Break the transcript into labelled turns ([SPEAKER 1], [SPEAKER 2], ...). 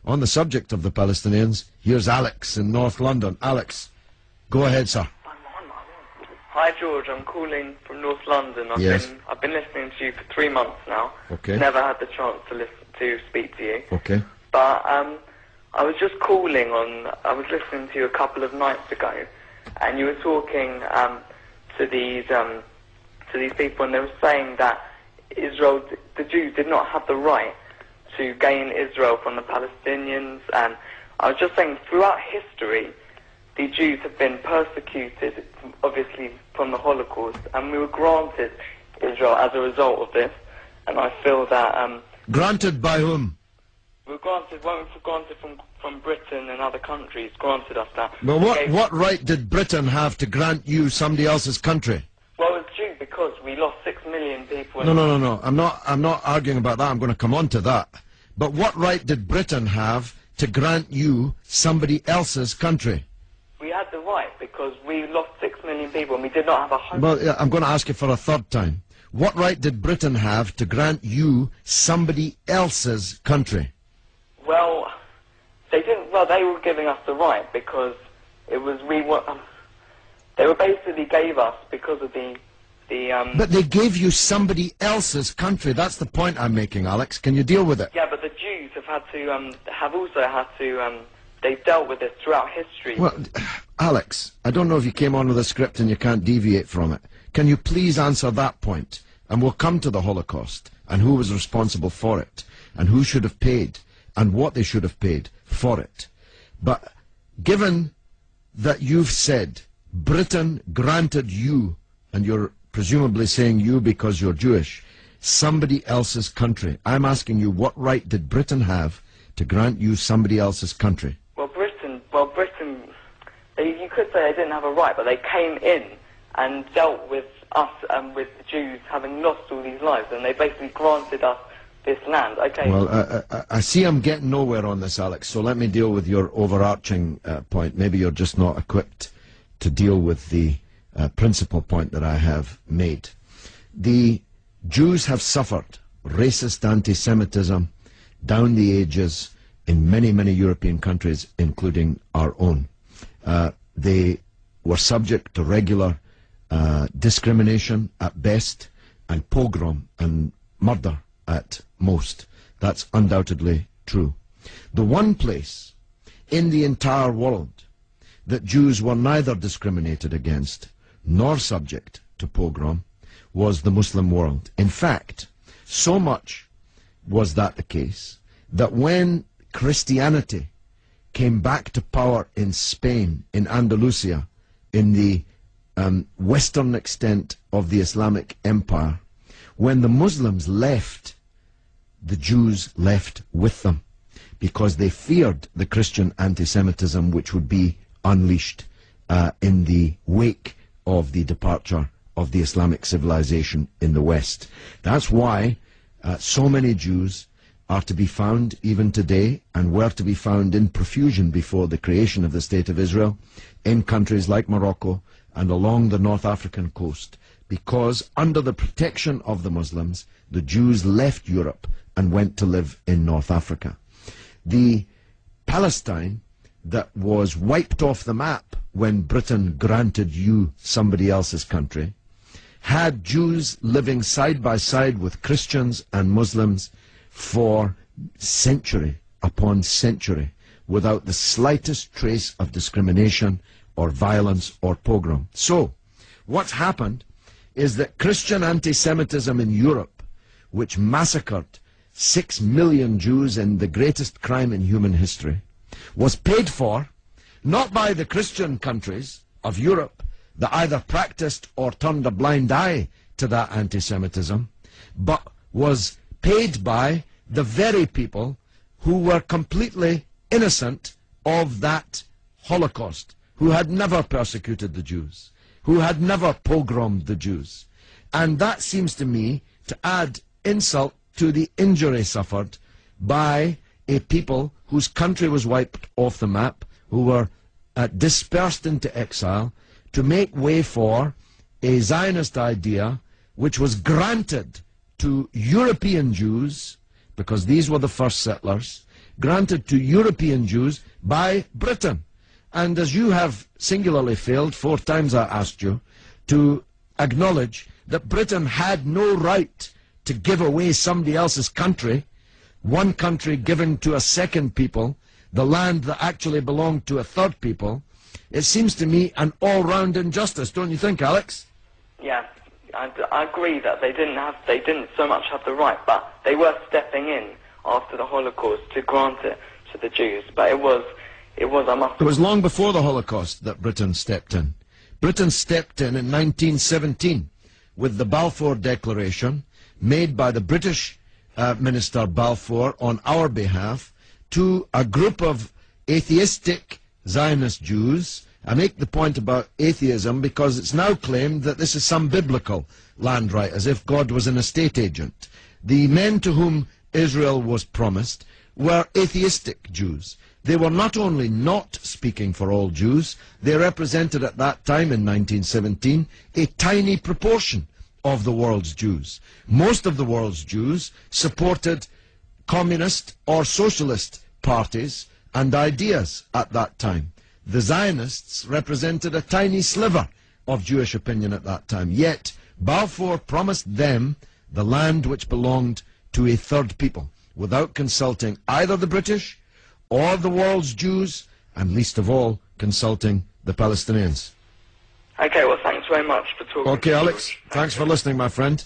[SPEAKER 1] on the subject of the Palestinians. Here's Alex in North London. Alex, go ahead, sir.
[SPEAKER 2] Hi George, I'm calling from North London. I've been listening to you for 3 months now.
[SPEAKER 1] Okay.
[SPEAKER 2] Never had the chance to speak to you.
[SPEAKER 1] Okay.
[SPEAKER 2] But I was just calling on. I was listening to you a couple of nights ago, and you were talking to these people, and they were saying that Israel, the Jews, did not have the right to gain Israel from the Palestinians. And I was just saying, throughout history, the Jews have been persecuted, obviously from the Holocaust, and we were granted Israel as a result of this. And I feel that
[SPEAKER 1] granted by whom?
[SPEAKER 2] We were granted from Britain and other countries. Granted us that.
[SPEAKER 1] Well, what right did Britain have to grant you somebody else's country?
[SPEAKER 2] Well, it's due because we lost 6 million people.
[SPEAKER 1] No. I'm not arguing about that. I'm going to come on to that. But what right did Britain have to grant you somebody else's country?
[SPEAKER 2] We had the right because we lost 6 million people and we did not have a home.
[SPEAKER 1] Well, yeah, I'm going to ask you for a third time. What right did Britain have to grant you somebody else's country?
[SPEAKER 2] Well, they didn't. Well, they were giving us the right because it was they were basically gave us because of the.
[SPEAKER 1] But they gave you somebody else's country. That's the point I'm making, Alex. Can you deal with it?
[SPEAKER 2] Yeah, but the Jews have also had to. They've dealt with this throughout history.
[SPEAKER 1] Well, Alex, I don't know if you came on with a script and you can't deviate from it. Can you please answer that point? And we'll come to the Holocaust and who was responsible for it and who should have paid and what they should have paid for it. But given that you've said Britain granted you, and you're presumably saying you because you're Jewish, somebody else's country, I'm asking you, what right did Britain have to grant you somebody else's country?
[SPEAKER 2] Britain, you could say they didn't have a right, but they came in and dealt with us and with the Jews having lost all these lives, and they basically granted us this land. Okay.
[SPEAKER 1] Well, I see I'm getting nowhere on this, Alex, so let me deal with your overarching point. Maybe you're just not equipped to deal with the principal point that I have made. The Jews have suffered racist anti-Semitism down the ages in many, many European countries, including our own. They were subject to regular discrimination at best, and pogrom and murder at most. That's undoubtedly true. The one place in the entire world that Jews were neither discriminated against nor subject to pogrom was the Muslim world. In fact, so much was that the case that when Christianity came back to power in Spain, in Andalusia, in the western extent of the Islamic Empire, when the Muslims left, the Jews left with them because they feared the Christian anti-Semitism which would be unleashed in the wake of the departure of the Islamic civilization in the West. That's why so many Jews are to be found even today, and were to be found in profusion before the creation of the State of Israel, in countries like Morocco and along the North African coast, because under the protection of the Muslims, the Jews left Europe and went to live in North Africa. The Palestine that was wiped off the map when Britain granted you somebody else's country had Jews living side by side with Christians and Muslims for century upon century without the slightest trace of discrimination or violence or pogrom. So, what's happened is that Christian anti-Semitism in Europe, which massacred 6 million Jews in the greatest crime in human history, was paid for not by the Christian countries of Europe that either practiced or turned a blind eye to that anti-Semitism, but was paid by the very people who were completely innocent of that Holocaust, who had never persecuted the Jews, who had never pogromed the Jews. And that seems to me to add insult to the injury suffered by a people whose country was wiped off the map, who were dispersed into exile, to make way for a Zionist idea which was granted to European Jews, because these were the first settlers, granted to European Jews by Britain. And as you have singularly failed, 4 times I asked you, to acknowledge that Britain had no right to give away somebody else's country, one country giving to a second people the land that actually belonged to a third people, it seems to me an all-round injustice, don't you think, Alex?
[SPEAKER 2] Yeah, I agree that they didn't so much have the right, but they were stepping in after the Holocaust to grant it to the Jews. But it was
[SPEAKER 1] long before the Holocaust that Britain stepped in. Britain stepped in 1917 with the Balfour Declaration made by the British Minister Balfour on our behalf to a group of atheistic Zionist Jews. I make the point about atheism because it's now claimed that this is some biblical land right, as if God was an estate agent. The men to whom Israel was promised were atheistic Jews. They were not only not speaking for all Jews, they represented at that time in 1917 a tiny proportion of the world's Jews. Most of the world's Jews supported communist or socialist parties and ideas at that time. The Zionists represented a tiny sliver of Jewish opinion at that time. Yet Balfour promised them the land which belonged to a third people, without consulting either the British or the world's Jews, and least of all, consulting the Palestinians.
[SPEAKER 2] Okay, well, thanks very much for talking.
[SPEAKER 1] Okay, Alex, thanks for listening, my friend.